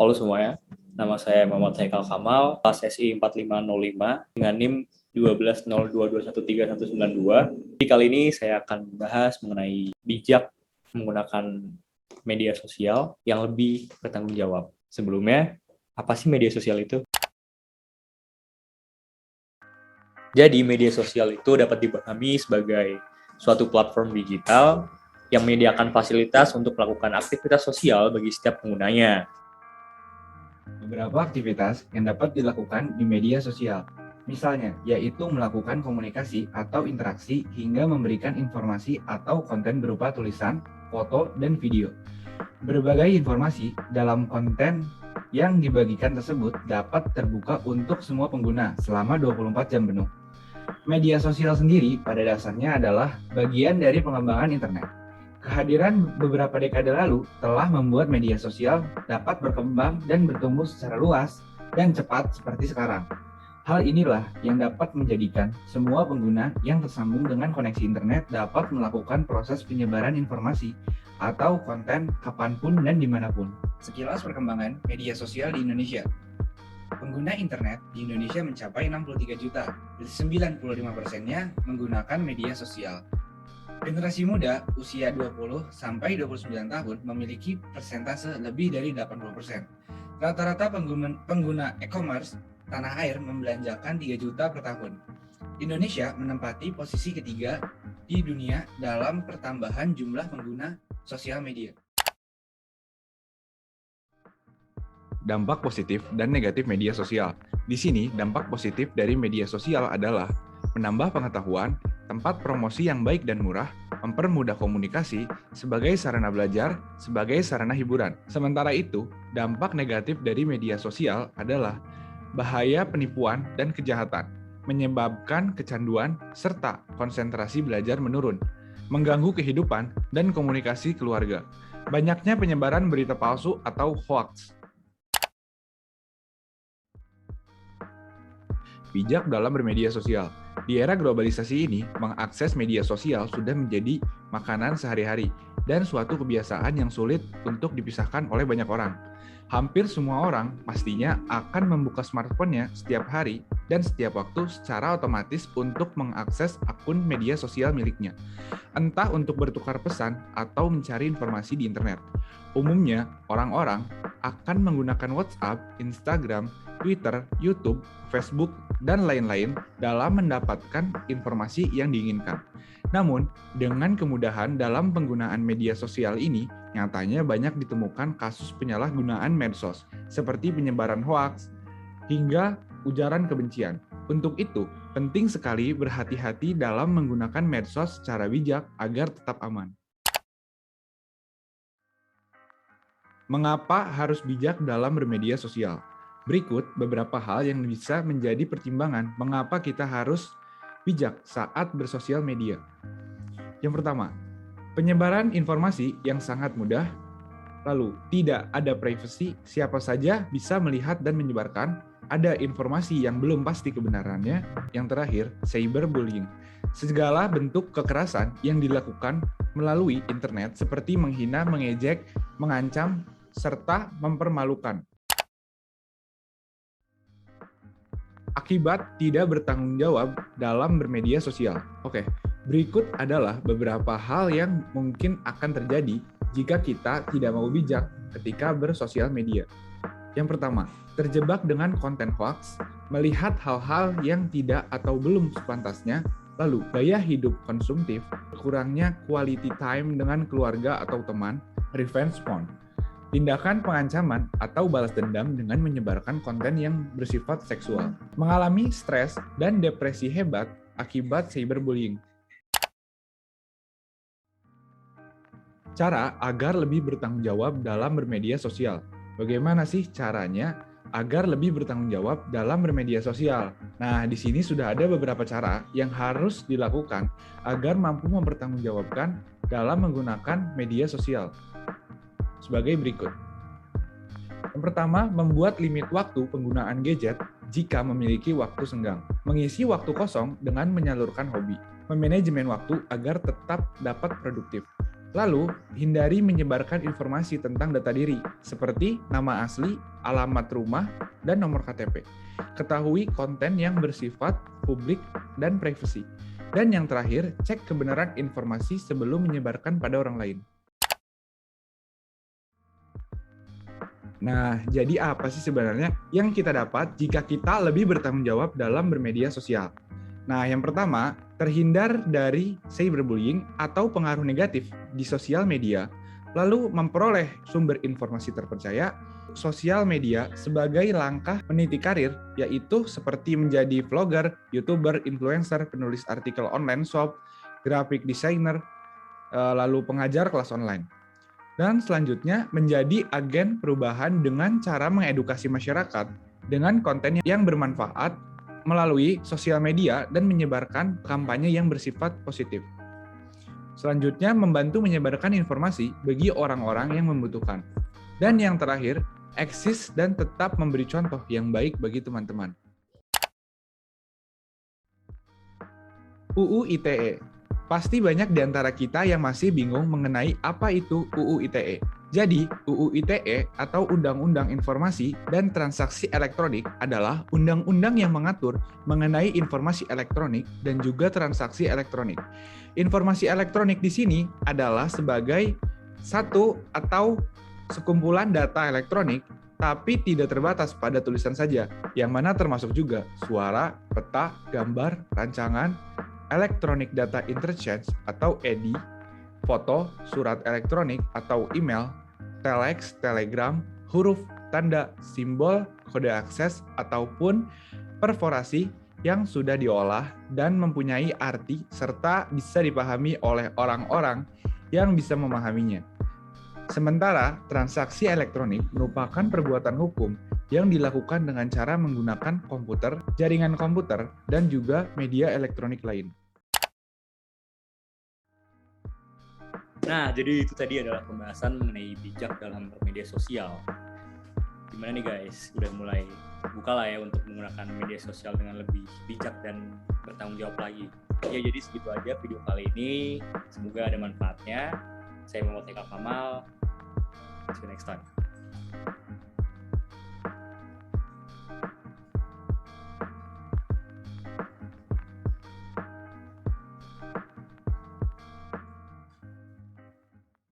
Halo semuanya, nama saya Muhammad Haikal Kamal, kelas SI 4505 dengan NIM 1202213192. Di kali ini saya akan membahas mengenai bijak menggunakan media sosial yang lebih bertanggung jawab. Sebelumnya, apa sih media sosial itu? Jadi, media sosial itu dapat dipahami sebagai suatu platform digital yang menyediakan fasilitas untuk melakukan aktivitas sosial bagi setiap penggunanya. Beberapa aktivitas yang dapat dilakukan di media sosial, misalnya yaitu melakukan komunikasi atau interaksi hingga memberikan informasi atau konten berupa tulisan, foto, dan video. Berbagai informasi dalam konten yang dibagikan tersebut dapat terbuka untuk semua pengguna selama 24 jam penuh. Media sosial sendiri pada dasarnya adalah bagian dari pengembangan internet. Kehadiran beberapa dekade lalu telah membuat media sosial dapat berkembang dan bertumbuh secara luas dan cepat seperti sekarang. Hal inilah yang dapat menjadikan semua pengguna yang tersambung dengan koneksi internet dapat melakukan proses penyebaran informasi atau konten kapanpun dan dimanapun. Sekilas perkembangan media sosial di Indonesia. Pengguna internet di Indonesia mencapai 63 juta, 95%-nya menggunakan media sosial. Generasi muda usia 20 sampai 29 tahun memiliki persentase lebih dari 80%. Rata-rata pengguna e-commerce tanah air membelanjakan 3 juta per tahun. Indonesia menempati posisi ketiga di dunia dalam pertambahan jumlah pengguna sosial media. Dampak positif dan negatif media sosial. Di sini, dampak positif dari media sosial adalah menambah pengetahuan, tempat promosi yang baik dan murah, mempermudah komunikasi, sebagai sarana belajar, sebagai sarana hiburan. Sementara itu, dampak negatif dari media sosial adalah bahaya penipuan dan kejahatan, menyebabkan kecanduan serta konsentrasi belajar menurun, mengganggu kehidupan dan komunikasi keluarga. Banyaknya penyebaran berita palsu atau hoax. Bijak dalam bermedia sosial. Di era globalisasi ini, mengakses media sosial sudah menjadi makanan sehari-hari dan suatu kebiasaan yang sulit untuk dipisahkan oleh banyak orang. Hampir semua orang pastinya akan membuka smartphone-nya setiap hari dan setiap waktu secara otomatis untuk mengakses akun media sosial miliknya, entah untuk bertukar pesan atau mencari informasi di internet. Umumnya, orang-orang akan menggunakan WhatsApp, Instagram, Twitter, YouTube, Facebook, dan lain-lain dalam mendapatkan informasi yang diinginkan. Namun, dengan kemudahan dalam penggunaan media sosial ini, nyatanya banyak ditemukan kasus penyalahgunaan medsos, seperti penyebaran hoaks, hingga ujaran kebencian. Untuk itu, penting sekali berhati-hati dalam menggunakan medsos secara bijak agar tetap aman. Mengapa harus bijak dalam bermedia sosial? Berikut beberapa hal yang bisa menjadi pertimbangan mengapa kita harus bijak saat bersosial media. Yang pertama, penyebaran informasi yang sangat mudah, lalu tidak ada privasi, siapa saja bisa melihat dan menyebarkan, ada informasi yang belum pasti kebenarannya, yang terakhir, cyberbullying. Segala bentuk kekerasan yang dilakukan melalui internet seperti menghina, mengejek, mengancam, serta mempermalukan. Akibat tidak bertanggung jawab dalam bermedia sosial. Oke, berikut adalah beberapa hal yang mungkin akan terjadi jika kita tidak mau bijak ketika bersosial media. Yang pertama, terjebak dengan konten hoax, melihat hal-hal yang tidak atau belum sepantasnya, lalu gaya hidup konsumtif, kurangnya quality time dengan keluarga atau teman, revenge porn. Tindakan pengancaman atau balas dendam dengan menyebarkan konten yang bersifat seksual. Mengalami stres dan depresi hebat akibat cyberbullying. Cara agar lebih bertanggung jawab dalam bermedia sosial. Bagaimana sih caranya agar lebih bertanggung jawab dalam bermedia sosial? Nah, di sini sudah ada beberapa cara yang harus dilakukan agar mampu mempertanggungjawabkan dalam menggunakan media sosial. Sebagai berikut. Yang pertama, membuat limit waktu penggunaan gadget jika memiliki waktu senggang. Mengisi waktu kosong dengan menyalurkan hobi. Memanajemen waktu agar tetap dapat produktif. Lalu, hindari menyebarkan informasi tentang data diri, seperti nama asli, alamat rumah, dan nomor KTP. Ketahui konten yang bersifat publik dan privasi. Dan yang terakhir, cek kebenaran informasi sebelum menyebarkan pada orang lain. Nah, jadi apa sih sebenarnya yang kita dapat jika kita lebih bertanggung jawab dalam bermedia sosial? Nah, yang pertama, terhindar dari cyberbullying atau pengaruh negatif di sosial media, lalu memperoleh sumber informasi terpercaya. Sosial media sebagai langkah meniti karir, yaitu seperti menjadi vlogger, YouTuber, influencer, penulis artikel online shop, graphic designer, lalu pengajar kelas online. Dan selanjutnya menjadi agen perubahan dengan cara mengedukasi masyarakat dengan konten yang bermanfaat melalui sosial media dan menyebarkan kampanye yang bersifat positif. Selanjutnya membantu menyebarkan informasi bagi orang-orang yang membutuhkan. Dan yang terakhir, eksis dan tetap memberi contoh yang baik bagi teman-teman. UU ITE. Pasti banyak di antara kita yang masih bingung mengenai apa itu UU ITE. Jadi, UU ITE atau Undang-Undang Informasi dan Transaksi Elektronik adalah undang-undang yang mengatur mengenai informasi elektronik dan juga transaksi elektronik. Informasi elektronik di sini adalah sebagai satu atau sekumpulan data elektronik, tapi tidak terbatas pada tulisan saja, yang mana termasuk juga suara, peta, gambar, rancangan, Electronic Data Interchange atau EDI, foto, surat elektronik atau email, telex, telegram, huruf, tanda, simbol, kode akses, ataupun perforasi yang sudah diolah dan mempunyai arti serta bisa dipahami oleh orang-orang yang bisa memahaminya. Sementara transaksi elektronik merupakan perbuatan hukum yang dilakukan dengan cara menggunakan komputer, jaringan komputer, dan juga media elektronik lain. Nah, jadi itu tadi adalah pembahasan mengenai bijak dalam bermedia sosial. Gimana nih guys, udah mulai buka lah ya untuk menggunakan media sosial dengan lebih bijak dan bertanggung jawab lagi. Ya, jadi segitu aja video kali ini. Semoga ada manfaatnya. Saya Muhammad Eka Kamal. See you next time.